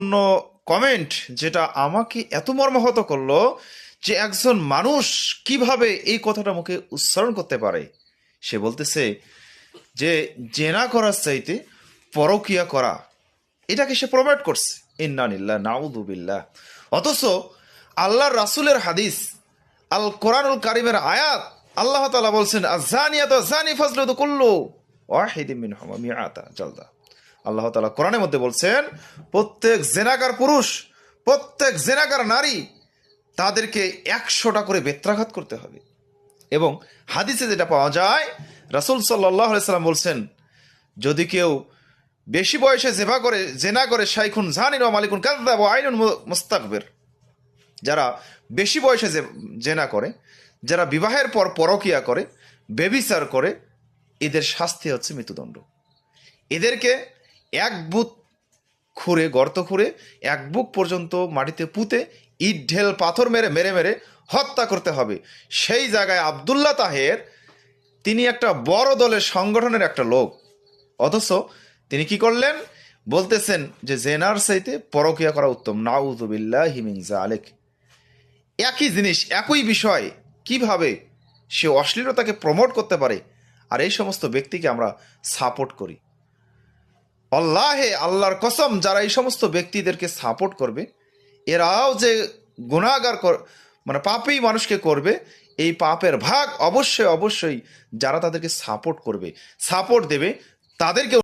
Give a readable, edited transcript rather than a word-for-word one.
অন্য কমেন্ট যেটা আমাকে এত মর্মাহত করলো যে একজন মানুষ কিভাবে এই কথাটা মুখে উচ্চারণ করতে পারে। সে বলতেছে যে জেনা করার চাইতে পরকিয়া করা, এটাকে সে প্রমোট করছে। ইন্নানিল্লাহ নাউযুবিল্লাহ। অথচ আল্লাহর রাসূলের হাদিস, আল কোরআনুল কারিমের আয়াত, আল্লাহ তাআলা বলছেন আয-যানিয়াতু ওয়াজ-যানি ফাজলিদু কুল্লু ওয়াহিদিম মিনহুমা মিআতা জালদা। আল্লাহ তাআলা কোরআনের মধ্যে বলছেন প্রত্যেক জেনাকার পুরুষ, প্রত্যেক জেনাকার নারী, তাদেরকে 100টা করে বেত্রাঘাত করতে হবে। এবং হাদিসে যেটা পাওয়া যায়, রাসূল সাল্লাল্লাহু আলাইহি সাল্লাম বলছেন যদি কেউ বেশি বয়সে জেনা করে শাইখুন জানিন ওয়া মালিকুন কাযযাব ওয়া আইনুন মুস্তাকবির, যারা বেশি বয়সে জেনা করে, যারা বিবাহের পর পরকিয়া করে, বেবিচার করে, এদের শাস্তি হচ্ছে মৃত্যুদণ্ড। এদেরকে এক বুক খুঁড়ে, গর্ত খুঁড়ে এক বুক পর্যন্ত মাটিতে পুঁতে ইট ঢেল পাথর মেরে মেরে মেরে হত্যা করতে হবে। সেই জায়গায় আবদুল্লাহ তাহের, তিনি একটা বড় দলের সংগঠনের একটা লোক, অথচ তিনি কি করলেন? বলতেছেন যে জেনার চাইতে পরকিয়া করা উত্তম। নাউযুবিল্লাহি মিন যালিক। একই জিনিস, একই বিষয়, কিভাবে সে অশ্লীলতাকে প্রমোট করতে পারে, আর এই সমস্ত ব্যক্তিকে আমরা সাপোর্ট করি। আল্লাহর কসম, যারা এই সমস্ত ব্যক্তিদেরকে সাপোর্ট করবে, এরাও যে গুনাহগার মানে পাপী মানুষকে করবে, এই পাপের ভাগ অবশ্যই অবশ্যই যারা তাদেরকে সাপোর্ট করবে, সাপোর্ট দেবে, তাদেরকে